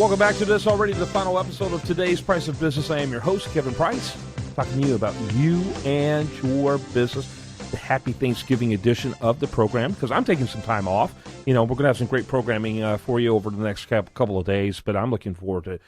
Welcome back to this, already the final episode of today's Price of Business. I am your host, Kevin Price, talking to you about you and your business. The happy Thanksgiving edition of the program, because I'm taking some time off. You know, we're going to have some great programming for you over the next couple of days, but I'm looking forward to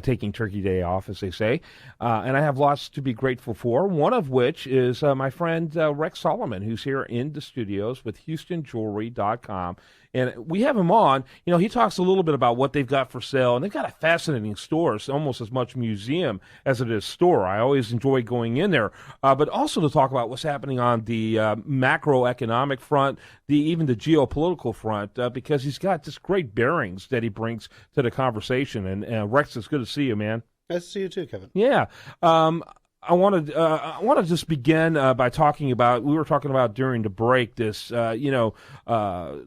taking Turkey Day off, as they say. And I have lots to be grateful for, one of which is my friend Rex Solomon, who's here in the studios with HoustonJewelry.com. And we have him on. You know, he talks a little bit about what they've got for sale, and they've got a fascinating store. It's almost as much museum as it is store. I always enjoy going in there, but also to talk about what's happening on the macroeconomic front, even the geopolitical front, because he's got just great bearings that he brings to the conversation. And Rex, it's good to see you, man. Nice to see you too, Kevin. Yeah. I want to just begin by talking about, we were talking about during the break, this,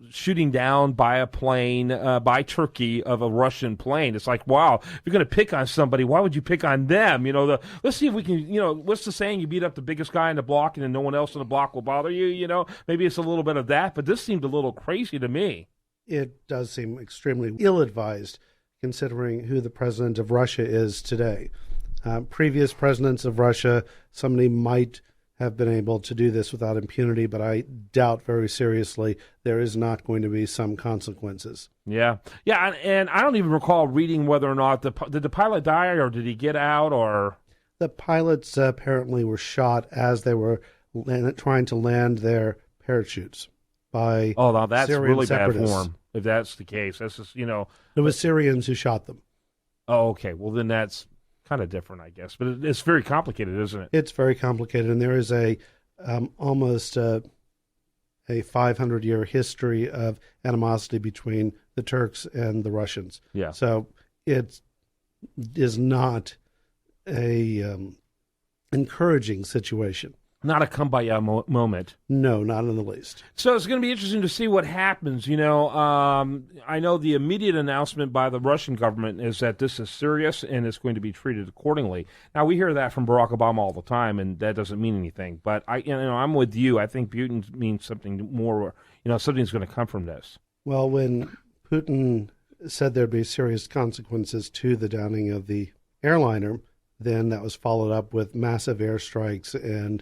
shooting down by a plane, by Turkey of a Russian plane. It's like, wow, if you're going to pick on somebody, why would you pick on them? You know, let's see if we can, what's the saying? You beat up the biggest guy in the block and then no one else in the block will bother you, Maybe it's a little bit of that, but this seemed a little crazy to me. It does seem extremely ill-advised, considering who the president of Russia is today. Previous presidents of Russia, somebody might have been able to do this without impunity, but I doubt very seriously there is not going to be some consequences. Yeah, and I don't even recall reading whether or not did the pilot die or did he get out or... The pilots apparently were shot as they were trying to land their parachutes by now that's Syrian really separatists. Bad form. If that's the case, that's just, It was Syrians who shot them. Oh, okay. Well, then that's kind of different, I guess. But it's very complicated, isn't it? It's very complicated, and there is almost a 500-year history of animosity between the Turks and the Russians. Yeah. So it is not a encouraging situation. Not a kumbaya moment. No, not in the least. So it's going to be interesting to see what happens. I know the immediate announcement by the Russian government is that this is serious and it's going to be treated accordingly. Now, we hear that from Barack Obama all the time, and that doesn't mean anything. But I'm with you. I think Putin means something more. Something's going to come from this. Well, when Putin said there'd be serious consequences to the downing of the airliner, then that was followed up with massive airstrikes and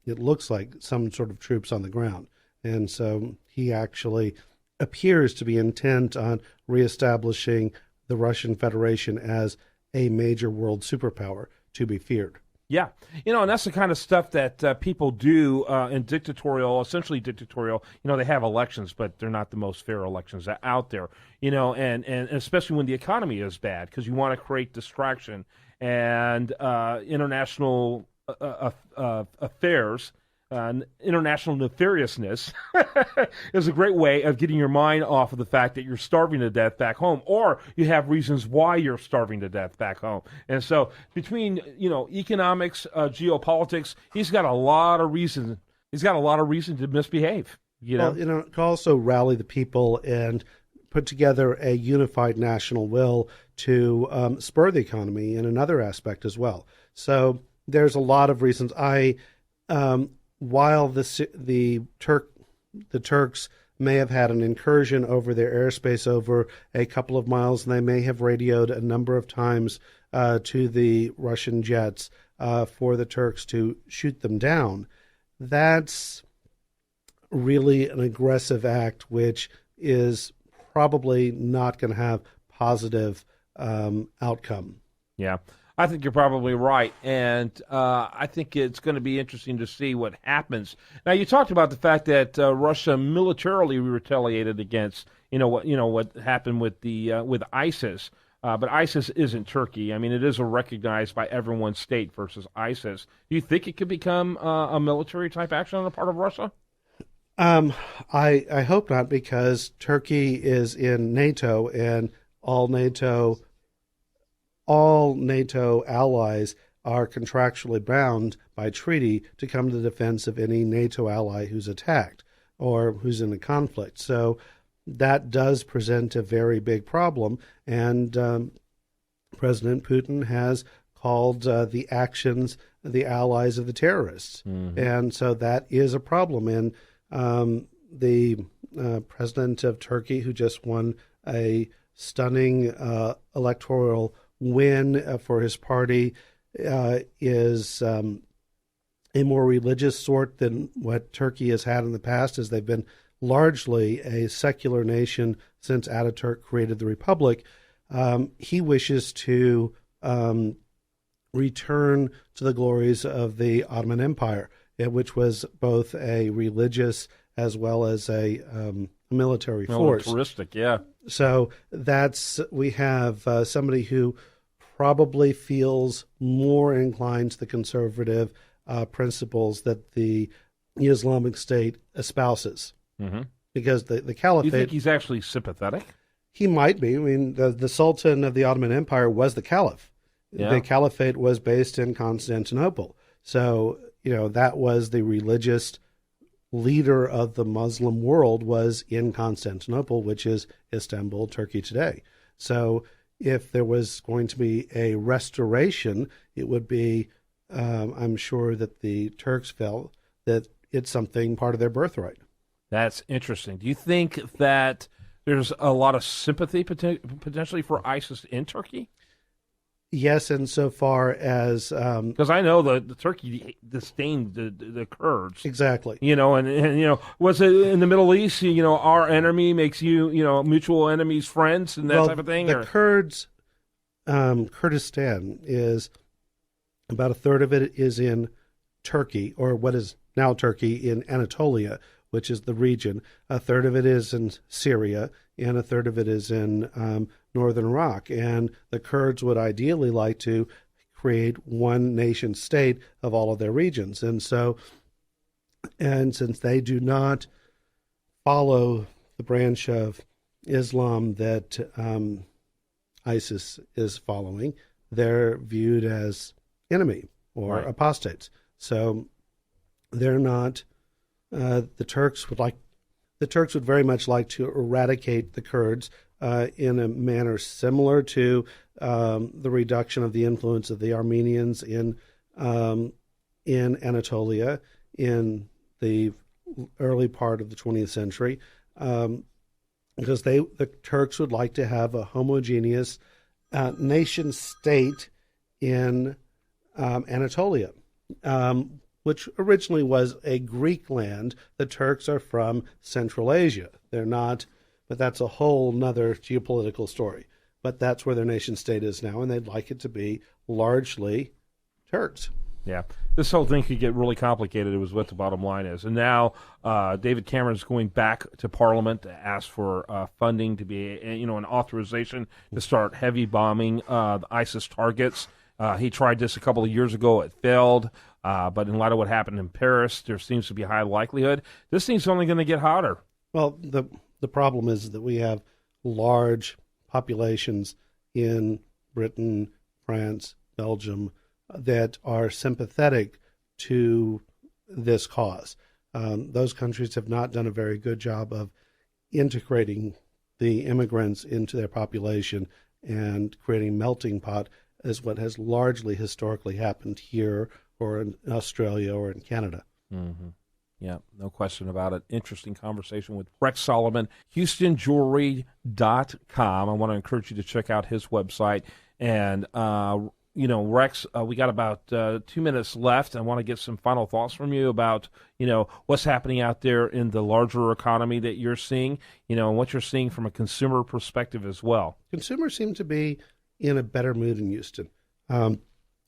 it looks like some sort of troops on the ground. And so he actually appears to be intent on reestablishing the Russian Federation as a major world superpower to be feared. Yeah. And that's the kind of stuff that people do in essentially dictatorial. They have elections, but they're not the most fair elections out there, and especially when the economy is bad, because you want to create distraction and international affairs, international nefariousness is a great way of getting your mind off of the fact that you're starving to death back home, or you have reasons why you're starving to death back home. And so between, economics, geopolitics, he's got a lot of reason. He's got a lot of reason to misbehave. Well, to also rally the people and put together a unified national will to spur the economy in another aspect as well. So there's a lot of reasons. While the Turks may have had an incursion over their airspace over a couple of miles, and they may have radioed a number of times to the Russian jets for the Turks to shoot them down, that's really an aggressive act, which is probably not going to have positive outcome. Yeah. I think you're probably right, and I think it's going to be interesting to see what happens. Now, you talked about the fact that Russia militarily retaliated against, what happened with with ISIS, but ISIS isn't Turkey. I mean, it is recognized by everyone's state versus ISIS. Do you think it could become a military type action on the part of Russia? I hope not, because Turkey is in NATO, and all NATO allies are contractually bound by treaty to come to the defense of any NATO ally who's attacked or who's in a conflict. So that does present a very big problem, and President Putin has called the actions the allies of the terrorists. Mm-hmm. And so that is a problem. And the president of Turkey, who just won a stunning electoral win for his party is a more religious sort than what Turkey has had in the past, as they've been largely a secular nation since Ataturk created the republic. He wishes to return to the glories of the Ottoman Empire, which was both a religious as well as a military force. Militaristic, yeah. So we have somebody who probably feels more inclined to the conservative principles that the Islamic State espouses. Mm-hmm. Because the caliphate... You think he's actually sympathetic? He might be. I mean, the Sultan of the Ottoman Empire was the caliph. Yeah. The caliphate was based in Constantinople. So, that was the religious leader of the Muslim world was in Constantinople, which is Istanbul, Turkey today. So if there was going to be a restoration, it would be, I'm sure that the Turks felt that it's something part of their birthright. That's interesting. Do you think that there's a lot of sympathy potentially for ISIS in Turkey? Yes, insofar as because I know the Turkey disdained the Kurds. Exactly. And was it in the Middle East? Our enemy makes you mutual enemies friends and that type of thing. The Kurds, Kurdistan is about a third of it is in Turkey, or what is now Turkey, in Anatolia, which is the region. A third of it is in Syria, and a third of it is in northern Iraq. And the Kurds would ideally like to create one nation state of all of their regions. And since they do not follow the branch of Islam that ISIS is following, they're viewed as enemy or right. apostates. So they're not. The Turks would very much like to eradicate the Kurds in a manner similar to the reduction of the influence of the Armenians in Anatolia in the early part of the 20th century, because the Turks would like to have a homogeneous nation state in Anatolia, which originally was a Greek land. The Turks are from Central Asia. They're not, but that's a whole nother geopolitical story. But that's where their nation state is now, and they'd like it to be largely Turks. Yeah. This whole thing could get really complicated. It was what the bottom line is. And now David Cameron's going back to Parliament to ask for funding to be, an authorization to start heavy bombing the ISIS targets. He tried this a couple of years ago. It failed. But in light of what happened in Paris, there seems to be a high likelihood. This thing's only going to get hotter. Well, the problem is that we have large populations in Britain, France, Belgium, that are sympathetic to this cause. Those countries have not done a very good job of integrating the immigrants into their population and creating melting pot, as what has largely historically happened here or in Australia or in Canada. Mm-hmm. Yeah, no question about it. Interesting conversation with Rex Solomon, HoustonJewelry.com. I want to encourage you to check out his website. And, Rex, we got about 2 minutes left. I want to get some final thoughts from you about, what's happening out there in the larger economy that you're seeing, and what you're seeing from a consumer perspective as well. Consumers seem to be in a better mood in Houston.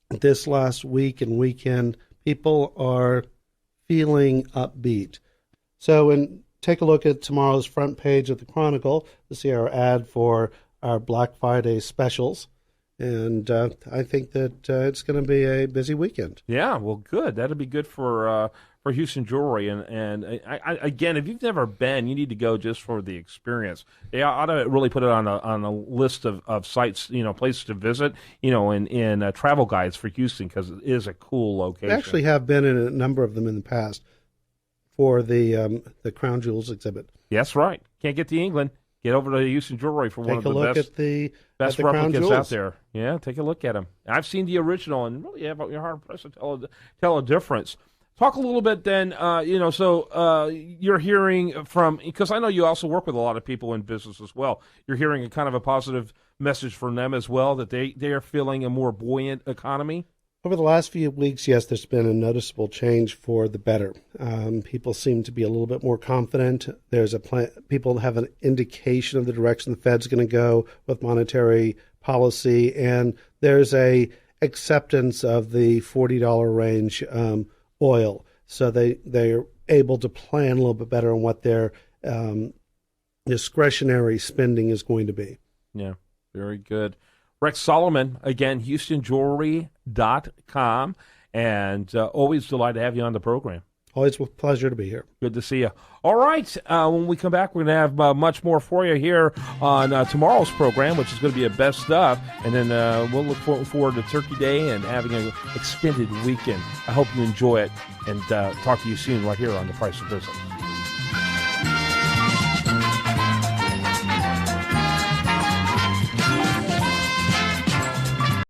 This last week and weekend, people are feeling upbeat. So, take a look at tomorrow's front page of the Chronicle to see our ad for our Black Friday specials. And I think that it's going to be a busy weekend. Yeah, well, good. That'll be good for Houston Jewelry. And I, again, if you've never been, you need to go just for the experience. They ought to really put it on a list of sites, places to visit, in travel guides for Houston, because it is a cool location. I actually have been in a number of them in the past for the Crown Jewels exhibit. That's right. Can't get to England. Get over to Houston Jewelry for one of the best replicas out there. Yeah, take a look at them. I've seen the original, and really have your hard pressed to tell a difference. Talk a little bit then, so you're hearing from, because I know you also work with a lot of people in business as well. You're hearing a kind of a positive message from them as well, that they are feeling a more buoyant economy? Over the last few weeks, yes, there's been a noticeable change for the better. People seem to be a little bit more confident. There's a plan. People have an indication of the direction the Fed's going to go with monetary policy, and there's a acceptance of the $40 range oil. So they're able to plan a little bit better on what their discretionary spending is going to be. Yeah, very good. Rex Solomon, again, HoustonJewelry.com, and always delighted to have you on the program. Always a pleasure to be here. Good to see you. All right, when we come back, we're going to have much more for you here on tomorrow's program, which is going to be a best of, and then we'll look forward to Turkey Day and having an extended weekend. I hope you enjoy it, and talk to you soon right here on The Price of Business.